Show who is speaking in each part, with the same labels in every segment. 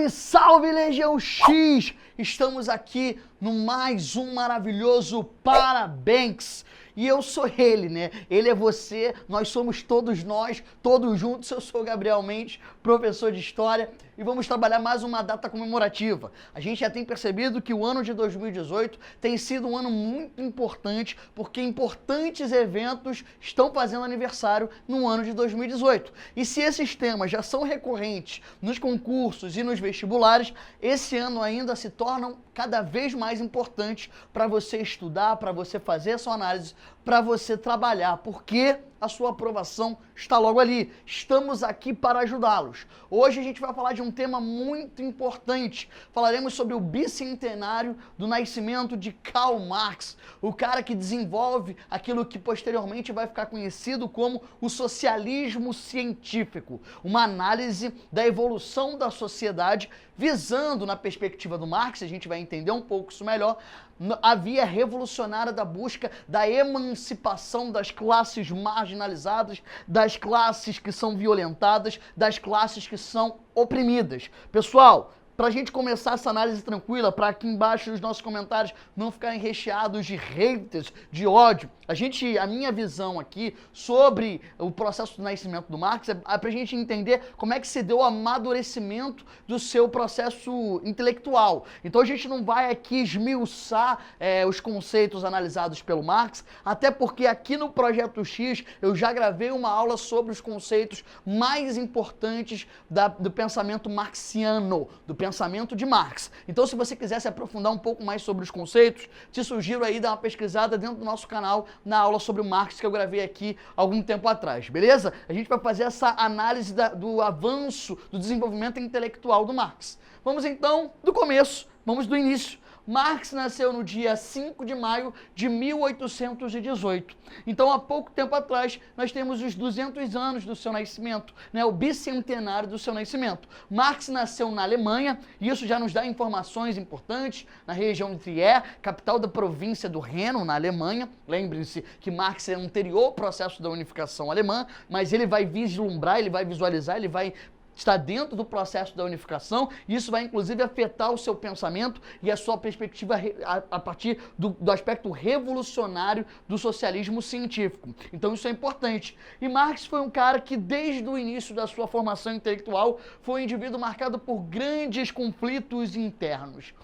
Speaker 1: Salve, salve, Legião X! Estamos aqui no mais um maravilhoso Parabéns! E eu sou ele, né? Ele é você, nós somos todos nós, todos juntos. Eu sou o Gabriel Mendes, professor de História, e vamos trabalhar mais uma data comemorativa. A gente já tem percebido que o ano de 2018 tem sido um ano muito importante, porque importantes eventos estão fazendo aniversário no ano de 2018. E se esses temas já são recorrentes nos concursos e nos vestibulares, esse ano ainda se tornam cada vez mais importantes para você estudar, para você fazer a sua análise, para você trabalhar, porque a sua aprovação está logo ali. Estamos aqui para ajudá-los. Hoje a gente vai falar de um tema muito importante. Falaremos sobre o bicentenário do nascimento de Karl Marx, o cara que desenvolve aquilo que posteriormente vai ficar conhecido como o socialismo científico, uma análise da evolução da sociedade visando, na perspectiva do Marx, a gente vai entender um pouco isso melhor, a via revolucionária da busca da emancipação das classes marginalizadas, das classes que são violentadas, das classes que são oprimidas. Pessoal, para a gente começar essa análise tranquila, para aqui embaixo os nossos comentários não ficarem recheados de haters, de ódio, a minha visão aqui sobre o processo do nascimento do Marx é para a gente entender como é que se deu o amadurecimento do seu processo intelectual. Então a gente não vai aqui esmiuçar os conceitos analisados pelo Marx, até porque aqui no Projeto X eu já gravei uma aula sobre os conceitos mais importantes do pensamento marxiano, do pensamento de Marx. Então, se você quiser se aprofundar um pouco mais sobre os conceitos, te sugiro aí dar uma pesquisada dentro do nosso canal na aula sobre o Marx que eu gravei aqui algum tempo atrás, beleza? A gente vai fazer essa análise do avanço, do desenvolvimento intelectual do Marx. Vamos então do começo, vamos do início. Marx nasceu no dia 5 de maio de 1818. Então, há pouco tempo atrás, nós temos os 200 anos do seu nascimento, né, o bicentenário do seu nascimento. Marx nasceu na Alemanha, e isso já nos dá informações importantes, na região de Trier, capital da província do Reno, na Alemanha. Lembrem-se que Marx é anterior ao processo da unificação alemã, mas ele vai vislumbrar, ele vai visualizar, ele vai está dentro do processo da unificação, e isso vai inclusive afetar o seu pensamento e a sua perspectiva a partir do aspecto revolucionário do socialismo científico. Então isso é importante. E Marx foi um cara que desde o início da sua formação intelectual foi um indivíduo marcado por grandes conflitos internos.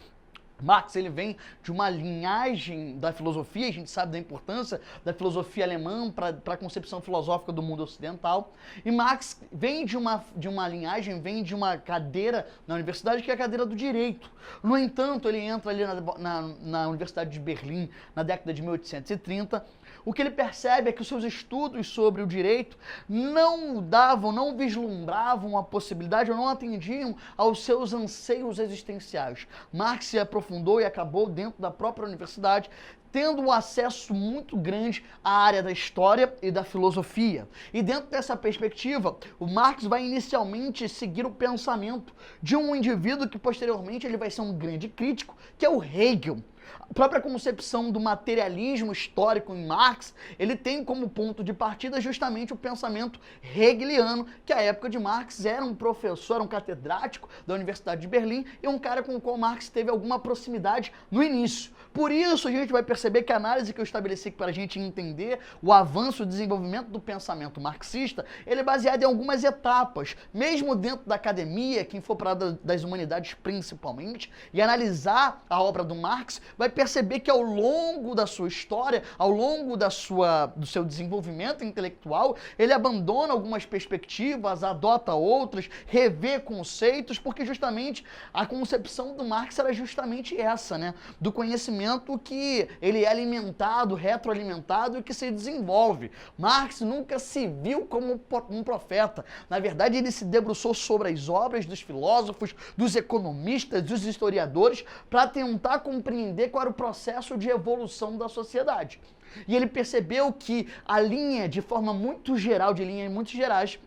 Speaker 1: Marx, ele vem de uma linhagem da filosofia, a gente sabe da importância da filosofia alemã para a concepção filosófica do mundo ocidental, e Marx vem de uma linhagem, vem de uma cadeira na universidade que é a cadeira do direito. No entanto, ele entra ali na Universidade de Berlim na década de 1830, o que ele percebe é que os seus estudos sobre o direito não vislumbravam a possibilidade ou não atendiam aos seus anseios existenciais. Marx se aprofundou e acabou dentro da própria universidade tendo um acesso muito grande à área da história e da filosofia. E dentro dessa perspectiva, o Marx vai inicialmente seguir o pensamento de um indivíduo que posteriormente ele vai ser um grande crítico, que é o Hegel. A própria concepção do materialismo histórico em Marx, ele tem como ponto de partida justamente o pensamento hegeliano, que à época de Marx era um professor, um catedrático da Universidade de Berlim e um cara com o qual Marx teve alguma proximidade no início. Por isso a gente vai perceber que a análise que eu estabeleci para a gente entender o avanço e o desenvolvimento do pensamento marxista, ele é baseado em algumas etapas, mesmo dentro da academia, quem for para a área das humanidades principalmente, e analisar a obra do Marx, vai perceber que ao longo da sua história, ao longo do seu desenvolvimento intelectual, ele abandona algumas perspectivas, adota outras, revê conceitos, porque justamente a concepção do Marx era justamente essa, né? Do conhecimento que ele é alimentado, retroalimentado e que se desenvolve. Marx nunca se viu como um profeta. Na verdade, ele se debruçou sobre as obras dos filósofos, dos economistas, dos historiadores, para tentar compreender qual era o processo de evolução da sociedade. E ele percebeu que a linha, de forma muito geral, de linhas muito gerais,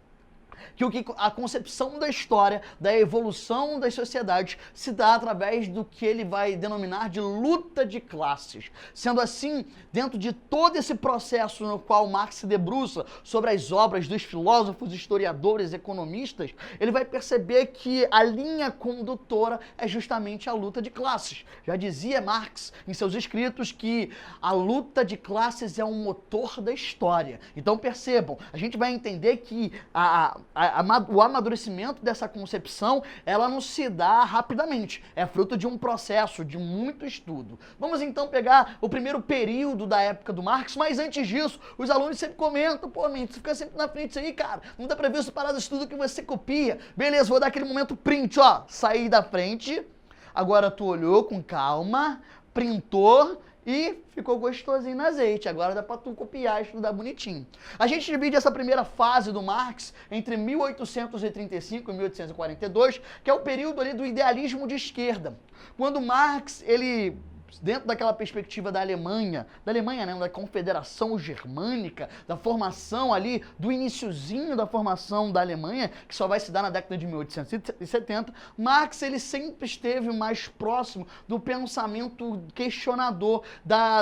Speaker 1: que a concepção da história, da evolução das sociedades, se dá através do que ele vai denominar de luta de classes. Sendo assim, dentro de todo esse processo no qual Marx se debruça sobre as obras dos filósofos, historiadores, economistas, ele vai perceber que a linha condutora é justamente a luta de classes. Já dizia Marx em seus escritos que a luta de classes é um motor da história. Então percebam, a gente vai entender que o amadurecimento dessa concepção, ela não se dá rapidamente, é fruto de um processo, de muito estudo. Vamos então pegar o primeiro período da época do Marx, mas antes disso, os alunos sempre comentam, pô, você fica sempre na frente disso aí, cara, não tá previsto parar de estudo que você copia. Beleza, vou dar aquele momento print, ó, saí da frente, agora tu olhou com calma, printou, e ficou gostosinho no azeite. Agora dá pra tu copiar e estudar bonitinho. A gente divide essa primeira fase do Marx entre 1835 e 1842, que é o período ali do idealismo de esquerda. Quando Marx, ele, dentro daquela perspectiva da Alemanha, né, da Confederação Germânica, da formação ali, do iniciozinho da formação da Alemanha, que só vai se dar na década de 1870, Marx, ele sempre esteve mais próximo do pensamento questionador,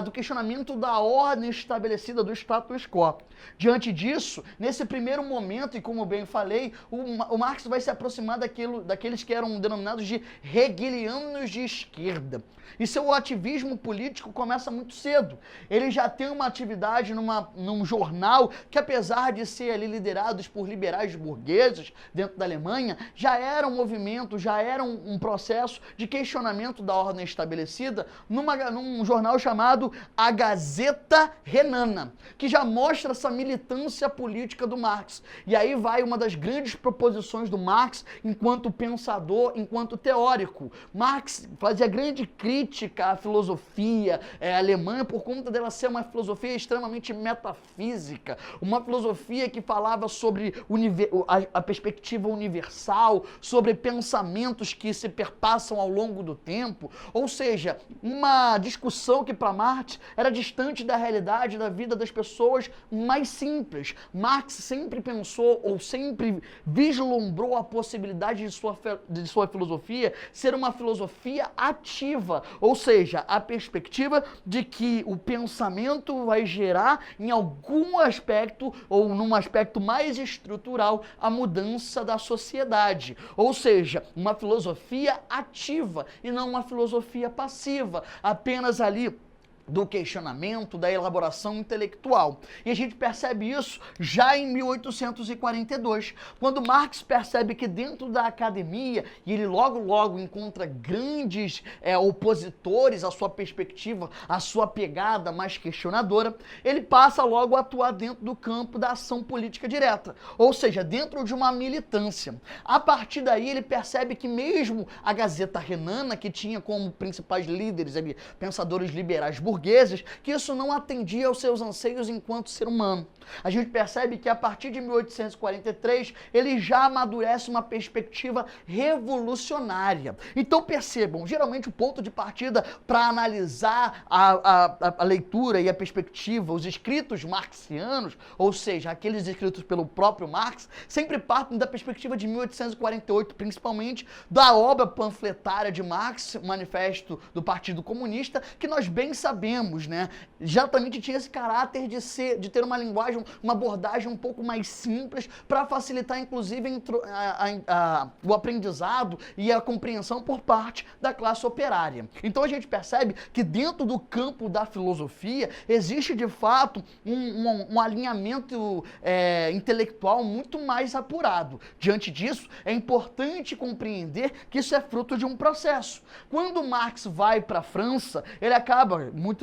Speaker 1: do questionamento da ordem estabelecida do status quo. Diante disso, nesse primeiro momento, e como bem falei, o Marx vai se aproximar daqueles que eram denominados de hegelianos de esquerda. E seu ativismo político começa muito cedo. Ele já tem uma atividade num jornal que, apesar de ser ali liderados por liberais burgueses dentro da Alemanha, já era um movimento, já era um processo de questionamento da ordem estabelecida num jornal chamado A Gazeta Renana, que já mostra essa militância política do Marx. E aí vai uma das grandes proposições do Marx enquanto pensador, enquanto teórico. Marx fazia grande crítica à filosofia alemã por conta dela ser uma filosofia extremamente metafísica, uma filosofia que falava sobre a perspectiva universal, sobre pensamentos que se perpassam ao longo do tempo, ou seja, uma discussão que para Marx era distante da realidade da vida das pessoas mais simples. Marx sempre pensou ou sempre vislumbrou a possibilidade de sua filosofia ser uma filosofia ativa, ou seja, a perspectiva de que o pensamento vai gerar em algum aspecto ou num aspecto mais estrutural a mudança da sociedade, ou seja, uma filosofia ativa e não uma filosofia passiva, apenas ali do questionamento, da elaboração intelectual. E a gente percebe isso já em 1842, quando Marx percebe que dentro da academia, e ele logo encontra grandes opositores à sua perspectiva, à sua pegada mais questionadora, ele passa logo a atuar dentro do campo da ação política direta, ou seja, dentro de uma militância. A partir daí ele percebe que mesmo a Gazeta Renana, que tinha como principais líderes ali, pensadores liberais burgueses, que isso não atendia aos seus anseios enquanto ser humano. A gente percebe que a partir de 1843 ele já amadurece uma perspectiva revolucionária. Então percebam, geralmente o ponto de partida para analisar a leitura e a perspectiva, os escritos marxianos, ou seja, aqueles escritos pelo próprio Marx, sempre partem da perspectiva de 1848, principalmente da obra panfletária de Marx, o Manifesto do Partido Comunista, que nós bem sabemos, né? Exatamente tinha esse caráter de ter uma linguagem, uma abordagem um pouco mais simples para facilitar, inclusive, o aprendizado e a compreensão por parte da classe operária. Então a gente percebe que dentro do campo da filosofia existe, de fato, um alinhamento intelectual muito mais apurado. Diante disso, é importante compreender que isso é fruto de um processo. Quando Marx vai para a França, ele acaba, muito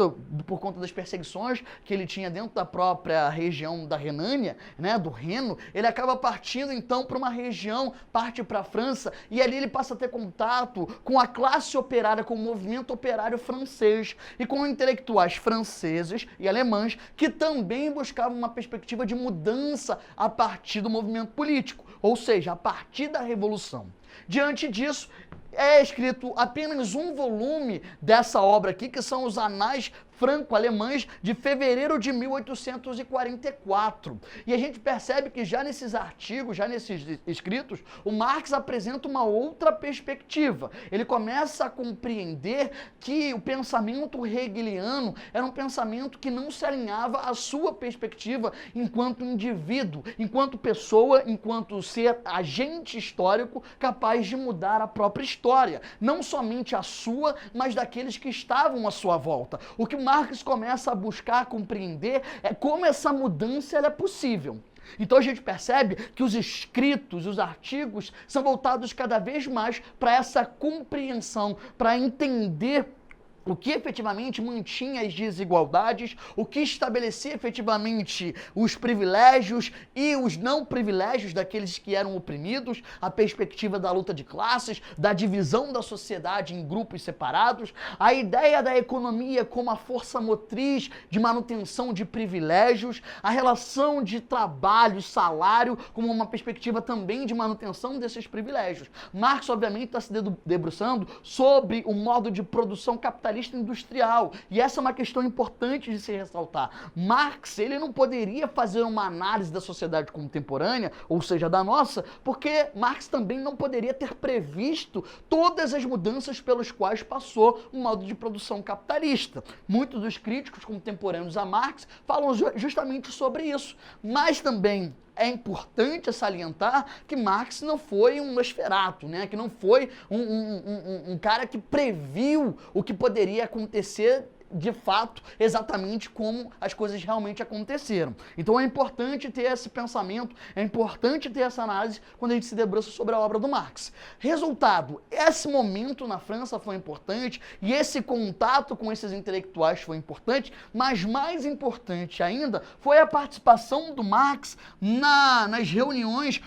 Speaker 1: por conta das perseguições que ele tinha dentro da própria região da Renânia, né, do Reno, ele acaba partindo então para uma região, parte para a França, e ali ele passa a ter contato com a classe operária, com o movimento operário francês e com intelectuais franceses e alemães que também buscavam uma perspectiva de mudança a partir do movimento político, ou seja, a partir da Revolução. Diante disso, é escrito apenas um volume dessa obra aqui, que são os Anais franco-alemães de fevereiro de 1844. E a gente percebe que já nesses artigos, já nesses escritos, o Marx apresenta uma outra perspectiva. Ele começa a compreender que o pensamento hegeliano era um pensamento que não se alinhava à sua perspectiva enquanto indivíduo, enquanto pessoa, enquanto ser agente histórico capaz de mudar a própria história. Não somente a sua, mas daqueles que estavam à sua volta. O que Marx começa a buscar compreender é como essa mudança ela é possível. Então a gente percebe que os escritos, os artigos, são voltados cada vez mais para essa compreensão, para entender o que efetivamente mantinha as desigualdades, o que estabelecia efetivamente os privilégios e os não privilégios daqueles que eram oprimidos, a perspectiva da luta de classes, da divisão da sociedade em grupos separados, a ideia da economia como a força motriz de manutenção de privilégios, a relação de trabalho, salário, como uma perspectiva também de manutenção desses privilégios. Marx, obviamente, está se debruçando sobre o modo de produção capitalista industrial, e essa é uma questão importante de se ressaltar. Marx, ele não poderia fazer uma análise da sociedade contemporânea, ou seja, da nossa, porque Marx também não poderia ter previsto todas as mudanças pelas quais passou o modo de produção capitalista. Muitos dos críticos contemporâneos a Marx falam justamente sobre isso, mas também é importante salientar que Marx não foi um Nosferatu, né? Que não foi um cara que previu o que poderia acontecer de fato, exatamente como as coisas realmente aconteceram. Então é importante ter esse pensamento, é importante ter essa análise quando a gente se debruça sobre a obra do Marx. Resultado, esse momento na França foi importante e esse contato com esses intelectuais foi importante, mas mais importante ainda foi a participação do Marx nas reuniões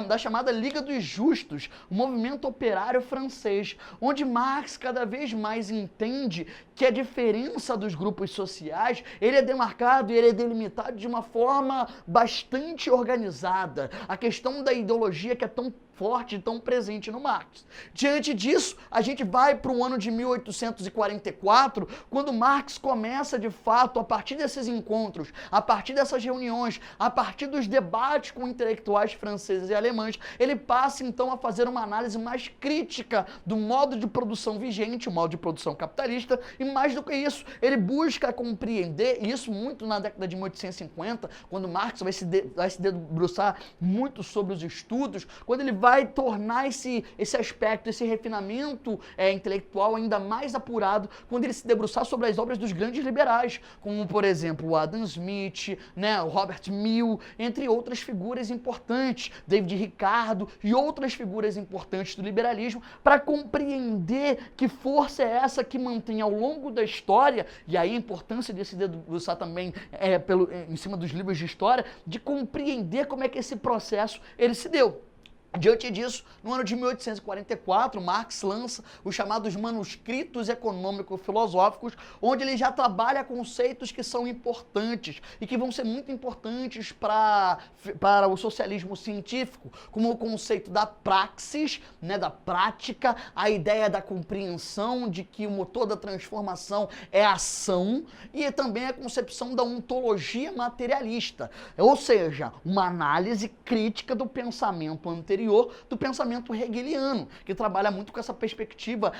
Speaker 1: da chamada Liga dos Justos, o movimento operário francês, onde Marx cada vez mais entende que a diferença dos grupos sociais, ele é demarcado e ele é delimitado de uma forma bastante organizada. A questão da ideologia que é tão forte e tão presente no Marx. Diante disso, a gente vai para o ano de 1844, quando Marx começa, de fato, a partir desses encontros, a partir dessas reuniões, a partir dos debates com intelectuais franceses e alemães, ele passa, então, a fazer uma análise mais crítica do modo de produção vigente, o modo de produção capitalista, e mais do que isso, ele busca compreender, e isso muito na década de 1850, quando Marx vai se debruçar muito sobre os estudos, quando ele vai tornar esse aspecto, esse refinamento intelectual ainda mais apurado quando ele se debruçar sobre as obras dos grandes liberais, como, por exemplo, o Adam Smith, né, o Robert Mill, entre outras figuras importantes, David Ricardo e outras figuras importantes do liberalismo, para compreender que força é essa que mantém ao longo da história, e aí a importância de se debruçar também em cima dos livros de história, de compreender como é que esse processo ele se deu. Diante disso, no ano de 1844, Marx lança os chamados manuscritos econômico-filosóficos, onde ele já trabalha conceitos que são importantes e que vão ser muito importantes para o socialismo científico, como o conceito da praxis, né, da prática, a ideia da compreensão de que o motor da transformação é a ação, e também a concepção da ontologia materialista, ou seja, uma análise crítica do pensamento anterior, do pensamento hegeliano, que trabalha muito com essa perspectiva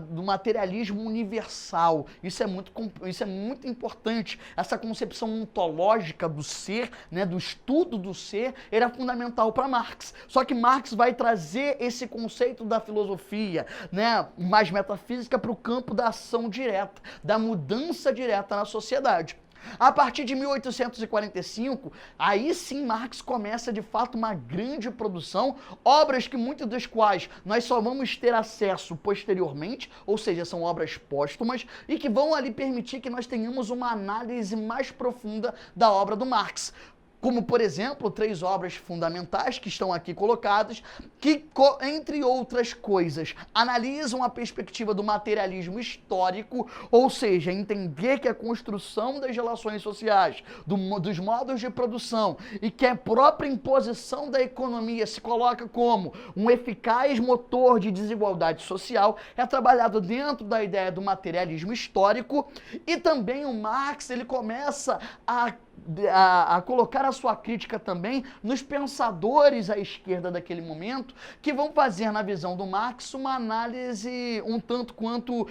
Speaker 1: do materialismo universal. Isso é muito importante. Essa concepção ontológica do ser, né, do estudo do ser, era fundamental para Marx. Só que Marx vai trazer esse conceito da filosofia, né, mais metafísica, para o campo da ação direta, da mudança direta na sociedade. A partir de 1845, aí sim Marx começa de fato uma grande produção, obras que muitas das quais nós só vamos ter acesso posteriormente, ou seja, são obras póstumas, e que vão ali permitir que nós tenhamos uma análise mais profunda da obra do Marx. como, por exemplo, 3 obras fundamentais que estão aqui colocadas, que, entre outras coisas, analisam a perspectiva do materialismo histórico, ou seja, entender que a construção das relações sociais, dos modos de produção e que a própria imposição da economia se coloca como um eficaz motor de desigualdade social, é trabalhado dentro da ideia do materialismo histórico. E também o Marx, ele começa a colocar a sua crítica também nos pensadores à esquerda daquele momento, que vão fazer, na visão do Marx, uma análise um tanto quanto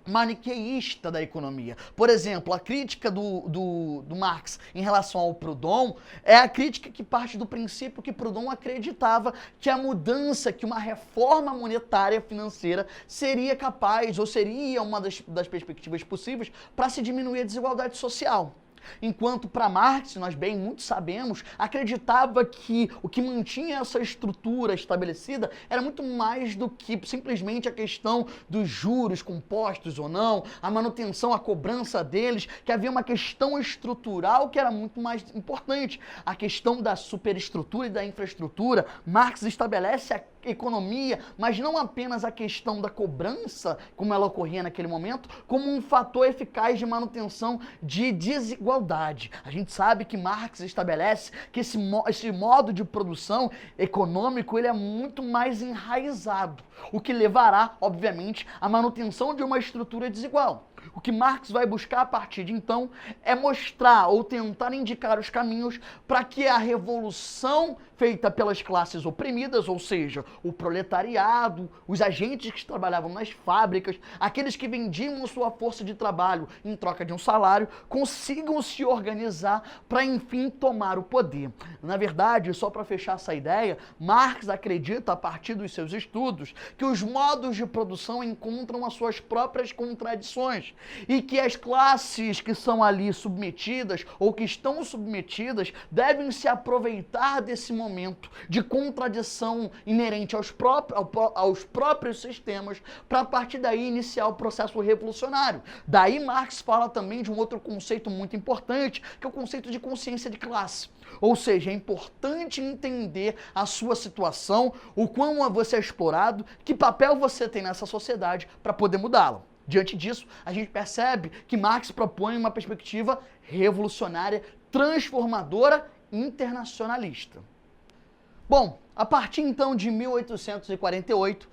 Speaker 1: maniqueísta da economia. Por exemplo, a crítica do Marx em relação ao Proudhon é a crítica que parte do princípio que Proudhon acreditava que a mudança, que uma reforma monetária financeira seria capaz, ou seria uma das perspectivas possíveis para se diminuir a desigualdade social. Enquanto para Marx, nós bem muito sabemos, acreditava que o que mantinha essa estrutura estabelecida era muito mais do que simplesmente a questão dos juros compostos ou não, a manutenção, a cobrança deles, que havia uma questão estrutural que era muito mais importante. A questão da superestrutura e da infraestrutura, Marx estabelece a economia, mas não apenas a questão da cobrança, como ela ocorria naquele momento, como um fator eficaz de manutenção de desigualdade. A gente sabe que Marx estabelece que esse modo de produção econômico ele é muito mais enraizado, o que levará, obviamente, à manutenção de uma estrutura desigual. O que Marx vai buscar a partir de então é mostrar ou tentar indicar os caminhos para que a revolução feita pelas classes oprimidas, ou seja, o proletariado, os agentes que trabalhavam nas fábricas, aqueles que vendiam sua força de trabalho em troca de um salário, consigam se organizar para enfim tomar o poder. Na verdade, só para fechar essa ideia, Marx acredita, a partir dos seus estudos, que os modos de produção encontram as suas próprias contradições e que as classes que são ali submetidas ou que estão submetidas devem se aproveitar desse momento de contradição inerente aos próprios sistemas para a partir daí iniciar o processo revolucionário. Daí Marx fala também de um outro conceito muito importante, que é o conceito de consciência de classe. Ou seja, é importante entender a sua situação, o quão você é explorado, que papel você tem nessa sociedade para poder mudá-la. Diante disso, a gente percebe que Marx propõe uma perspectiva revolucionária, transformadora, internacionalista. Bom, a partir então de 1848,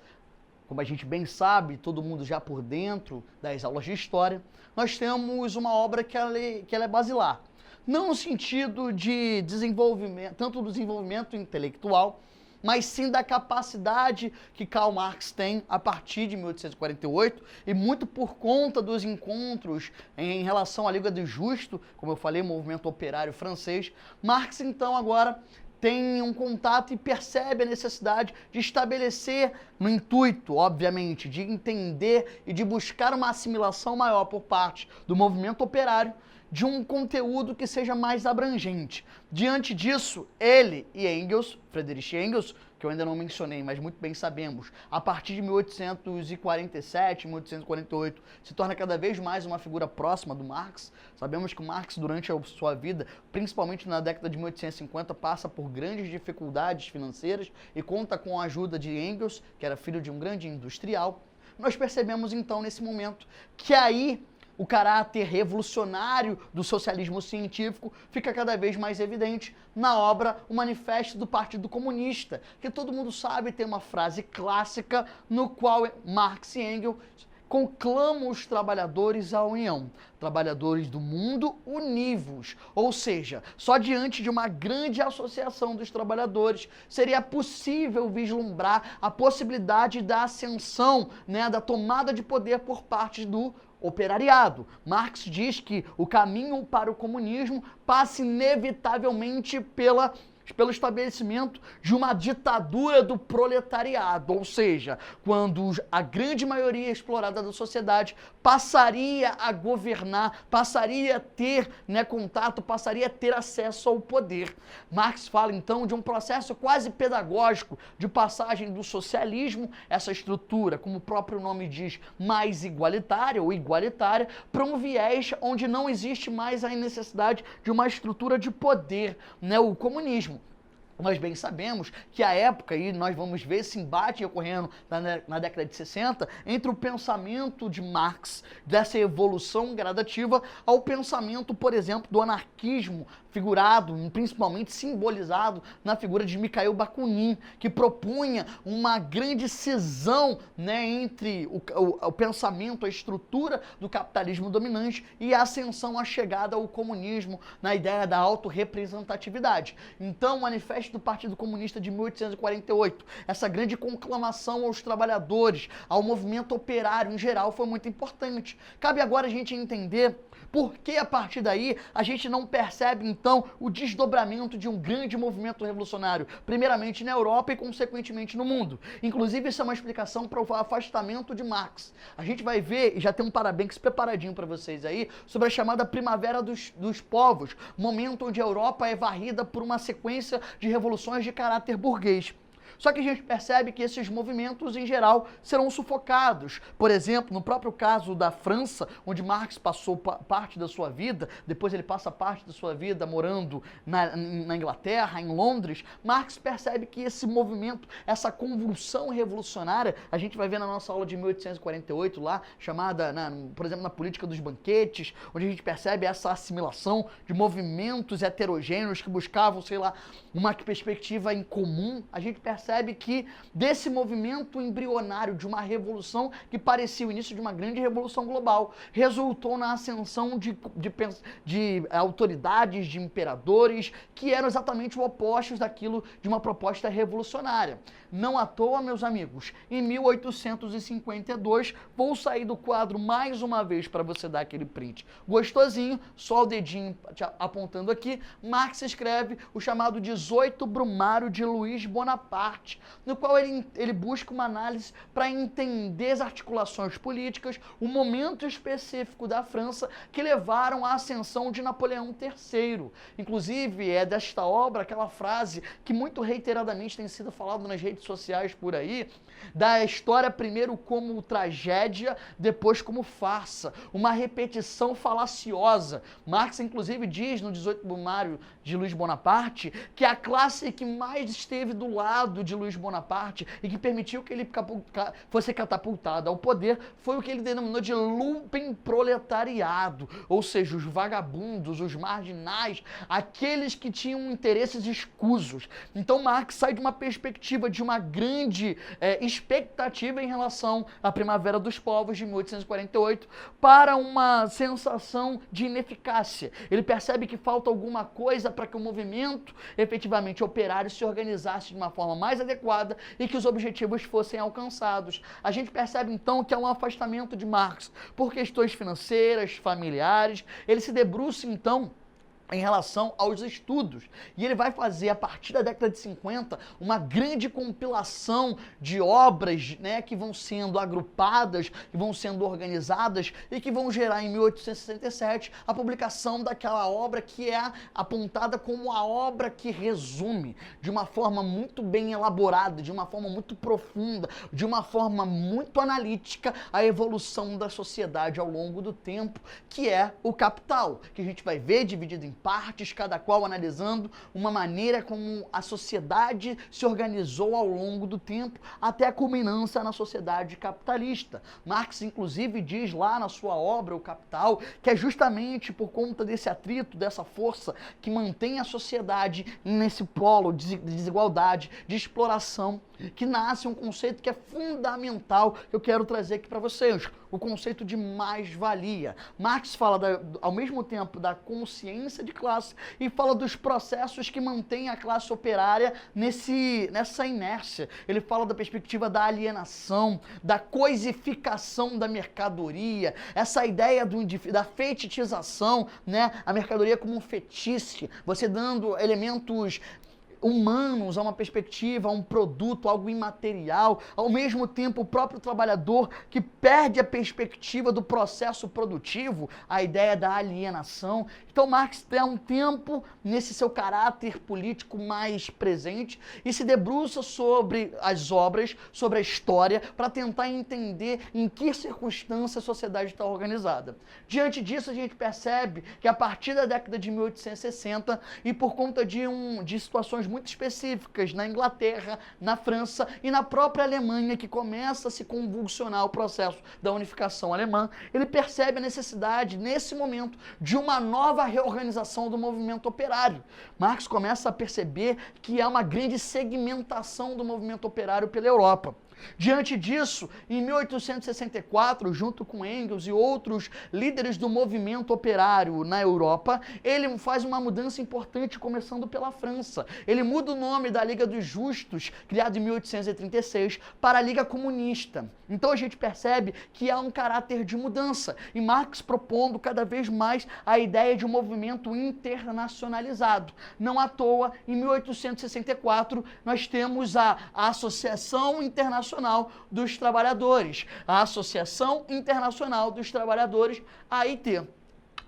Speaker 1: como a gente bem sabe, todo mundo já por dentro das aulas de história, nós temos uma obra que ela é basilar. Não no sentido de desenvolvimento, tanto do desenvolvimento intelectual, mas sim da capacidade que Karl Marx tem a partir de 1848, e muito por conta dos encontros em relação à Liga do Justo, como eu falei, movimento operário francês. Marx, então, agora tem um contato e percebe a necessidade de estabelecer, no intuito, obviamente, de entender e de buscar uma assimilação maior por parte do movimento operário, de um conteúdo que seja mais abrangente. Diante disso, ele e Engels, Friedrich Engels, que eu ainda não mencionei, mas muito bem sabemos, a partir de 1847, 1848, se torna cada vez mais uma figura próxima do Marx. Sabemos que o Marx, durante a sua vida, principalmente na década de 1850, passa por grandes dificuldades financeiras e conta com a ajuda de Engels, que era filho de um grande industrial. Nós percebemos, então, nesse momento, que aí o caráter revolucionário do socialismo científico fica cada vez mais evidente na obra O Manifesto do Partido Comunista, que todo mundo sabe tem uma frase clássica no qual Marx e Engels conclamam os trabalhadores à união. Trabalhadores do mundo, univos. Ou seja, só diante de uma grande associação dos trabalhadores seria possível vislumbrar a possibilidade da ascensão, da tomada de poder por parte do operariado. Marx diz que o caminho para o comunismo passa inevitavelmente pela pelo estabelecimento de uma ditadura do proletariado, ou seja, quando a grande maioria explorada da sociedade passaria a governar, passaria a ter, né, contato, passaria a ter acesso ao poder. Marx fala então de um processo quase pedagógico de passagem do socialismo, essa estrutura, como o próprio nome diz, mais igualitária ou igualitária, para um viés onde não existe mais a necessidade de uma estrutura de poder, né, o comunismo. Nós bem sabemos que a época, e nós vamos ver esse embate ocorrendo na década de 60, entre o pensamento de Marx, dessa evolução gradativa, ao pensamento, por exemplo, do anarquismo, figurado, principalmente simbolizado na figura de Mikhail Bakunin, que propunha uma grande cisão, né, entre o pensamento, a estrutura do capitalismo dominante e a ascensão, a chegada ao comunismo, na ideia da autorrepresentatividade. Então, o Manifesto do Partido Comunista de 1848, essa grande conclamação aos trabalhadores, ao movimento operário em geral, foi muito importante. Cabe agora a gente entender por que, a partir daí, a gente não percebe, então, o desdobramento de um grande movimento revolucionário, primeiramente na Europa e, consequentemente, no mundo. Inclusive, isso é uma explicação para o afastamento de Marx. A gente vai ver, e já tem um parabéns preparadinho para vocês aí, sobre a chamada Primavera dos Povos, momento onde a Europa é varrida por uma sequência de revoluções de caráter burguês. Só que a gente percebe que esses movimentos, em geral, serão sufocados. Por exemplo, no próprio caso da França, onde Marx passou parte da sua vida, depois ele passa parte da sua vida morando na Inglaterra, em Londres, Marx percebe que esse movimento, essa convulsão revolucionária, a gente vai ver na nossa aula de 1848 lá, chamada, por exemplo, na política dos banquetes, onde a gente percebe essa assimilação de movimentos heterogêneos que buscavam, sei lá, uma perspectiva em comum. A gente percebe que desse movimento embrionário de uma revolução que parecia o início de uma grande revolução global, resultou na ascensão de autoridades, de imperadores, que eram exatamente o oposto daquilo de uma proposta revolucionária. Não à toa, meus amigos, em 1852, vou sair do quadro mais uma vez para você dar aquele print gostosinho, só o dedinho apontando aqui, Marx escreve o chamado 18 Brumário de Luiz Bonaparte, no qual ele busca uma análise para entender as articulações políticas, o momento específico da França que levaram à ascensão de Napoleão III. Inclusive, é desta obra aquela frase que muito reiteradamente tem sido falada nas redes sociais por aí, da história primeiro como tragédia, depois como farsa, uma repetição falaciosa. Marx, inclusive, diz no 18 Brumário de Luiz Bonaparte que a classe que mais esteve do lado de Luiz Bonaparte e que permitiu que ele fosse catapultado ao poder foi o que ele denominou de lumpenproletariado, ou seja, os vagabundos, os marginais, aqueles que tinham interesses escusos. Então Marx sai de uma perspectiva de uma grande expectativa em relação à Primavera dos Povos de 1848 para uma sensação de ineficácia. Ele percebe que falta alguma coisa para que o movimento efetivamente operário se organizasse de uma forma mais adequada e que os objetivos fossem alcançados. A gente percebe então que há um afastamento de Marx por questões financeiras, familiares. Ele se debruça então em relação aos estudos. E ele vai fazer, a partir da década de 50, uma grande compilação de obras, né, que vão sendo agrupadas, que vão sendo organizadas e que vão gerar, em 1867, a publicação daquela obra que é apontada como a obra que resume, de uma forma muito bem elaborada, de uma forma muito profunda, de uma forma muito analítica, a evolução da sociedade ao longo do tempo, que é o Capital, que a gente vai ver dividido em partes, cada qual analisando uma maneira como a sociedade se organizou ao longo do tempo até a culminância na sociedade capitalista. Marx, inclusive, diz lá na sua obra, O Capital, que é justamente por conta desse atrito, dessa força que mantém a sociedade nesse polo de desigualdade, de exploração, que nasce um conceito que é fundamental, que eu quero trazer aqui para vocês, o conceito de mais-valia. Marx fala, ao mesmo tempo, da consciência de classe e fala dos processos que mantêm a classe operária nessa inércia. Ele fala da perspectiva da alienação, da coisificação da mercadoria, essa ideia da fetichização, né? A mercadoria como um fetiche, você dando elementos humanos a uma perspectiva, a um produto, algo imaterial, ao mesmo tempo o próprio trabalhador que perde a perspectiva do processo produtivo, a ideia da alienação. Então Marx tem um tempo nesse seu caráter político mais presente e se debruça sobre as obras, sobre a história, para tentar entender em que circunstância a sociedade está organizada. Diante disso, a gente percebe que a partir da década de 1860 e por conta de situações muito específicas na Inglaterra, na França e na própria Alemanha, que começa a se convulsionar o processo da unificação alemã, ele percebe a necessidade, nesse momento, de uma nova reorganização do movimento operário. Marx começa a perceber que há uma grande segmentação do movimento operário pela Europa. Diante disso, em 1864, junto com Engels e outros líderes do movimento operário na Europa, ele faz uma mudança importante, começando pela França. Ele muda o nome da Liga dos Justos, criada em 1836, para a Liga Comunista. Então a gente percebe que há um caráter de mudança, e Marx propondo cada vez mais a ideia de um movimento internacionalizado. Não à toa, em 1864, nós temos a Associação Internacional dos Trabalhadores, a Associação Internacional dos Trabalhadores, AIT,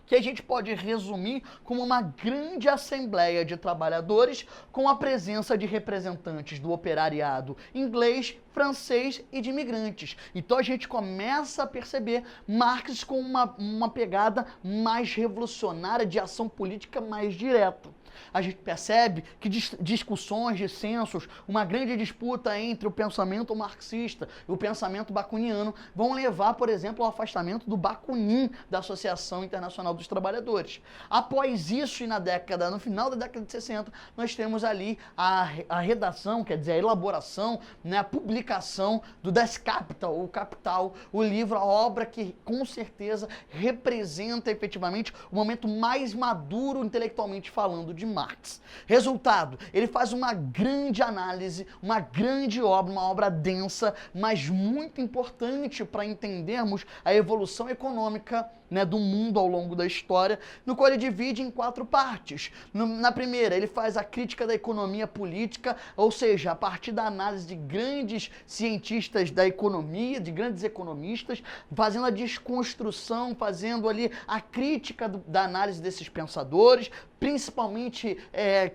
Speaker 1: que a gente pode resumir como uma grande assembleia de trabalhadores com a presença de representantes do operariado inglês, francês e de imigrantes. Então a gente começa a perceber Marx com uma pegada mais revolucionária, de ação política mais direta. A gente percebe que discussões, dissensos, uma grande disputa entre o pensamento marxista e o pensamento bakuniano vão levar, por exemplo, ao afastamento do Bakunin da Associação Internacional dos Trabalhadores. Após isso, e no final da década de 60, nós temos ali a redação, quer dizer, a elaboração, né, a publicação do Das Kapital, o Capital, o livro, a obra que com certeza representa efetivamente o momento mais maduro intelectualmente falando de Marx. Resultado, ele faz uma grande análise, uma grande obra, uma obra densa, mas muito importante para entendermos a evolução econômica, né, do mundo ao longo da história, no qual ele divide em 4 partes. Na primeira, ele faz a crítica da economia política, ou seja, a partir da análise de grandes cientistas da economia, de grandes economistas, fazendo a desconstrução, fazendo ali a crítica da análise desses pensadores, principalmente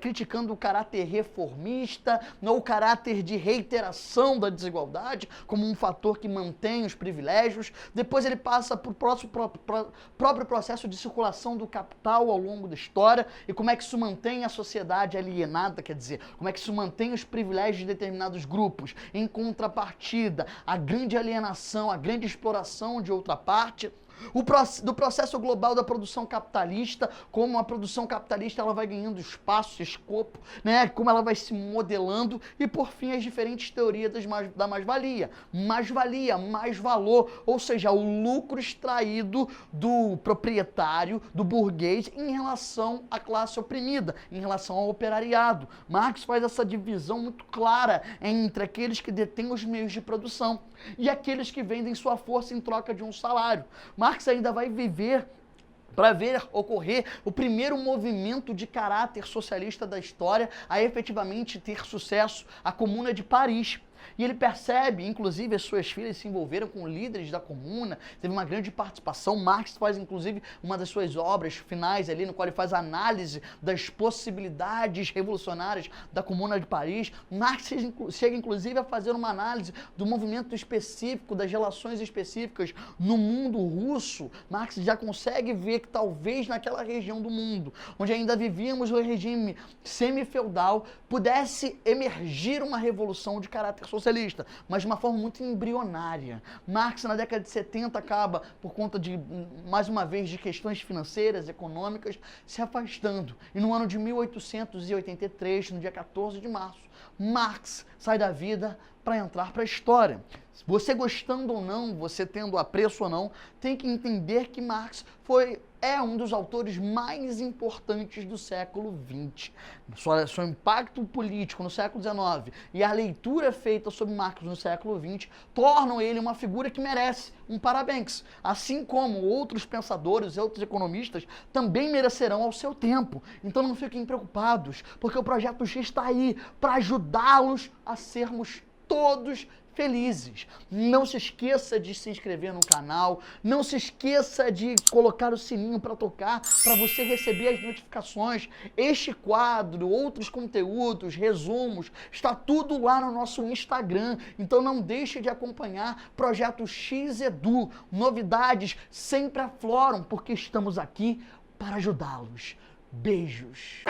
Speaker 1: criticando o caráter reformista, o caráter de reiteração da desigualdade como um fator que mantém os privilégios. Depois ele passa para o próprio processo de circulação do capital ao longo da história e como é que isso mantém a sociedade alienada, quer dizer, como é que isso mantém os privilégios de determinados grupos. Em contrapartida, a grande alienação, a grande exploração de outra parte. Do processo global da produção capitalista, como a produção capitalista ela vai ganhando espaço, escopo, né? Como ela vai se modelando, e por fim as diferentes teorias da mais-valia, mais valor, ou seja, o lucro extraído do proprietário, do burguês em relação à classe oprimida, em relação ao operariado. Marx faz essa divisão muito clara entre aqueles que detêm os meios de produção e aqueles que vendem sua força em troca de um salário. Marx ainda vai viver para ver ocorrer o primeiro movimento de caráter socialista da história a efetivamente ter sucesso, a Comuna de Paris. E ele percebe, inclusive as suas filhas se envolveram com líderes da Comuna, teve uma grande participação. Marx faz, inclusive, uma das suas obras finais ali, no qual ele faz a análise das possibilidades revolucionárias da Comuna de Paris. Marx chega, inclusive, a fazer uma análise do movimento específico, das relações específicas no mundo russo. Marx já consegue ver que talvez naquela região do mundo, onde ainda vivíamos o regime semi-feudal, pudesse emergir uma revolução de caráter socialista, mas de uma forma muito embrionária. Marx, na década de 70, acaba, por conta de, mais uma vez, de questões financeiras, econômicas, se afastando. E no ano de 1883, no dia 14 de março, Marx sai da vida para entrar para a história. Você gostando ou não, você tendo apreço ou não, tem que entender que Marx foi é um dos autores mais importantes do século XX. Seu impacto político no século XIX e a leitura feita sobre Marx no século XX tornam ele uma figura que merece um parabéns, assim como outros pensadores e outros economistas também merecerão ao seu tempo. Então não fiquem preocupados, porque o Projeto X está aí para ajudá-los a sermos todos felizes. Não se esqueça de se inscrever no canal, não se esqueça de colocar o sininho para tocar, para você receber as notificações. Este quadro, outros conteúdos, resumos, está tudo lá no nosso Instagram, então não deixe de acompanhar Projeto X Edu. Novidades sempre afloram, porque estamos aqui para ajudá-los. Beijos!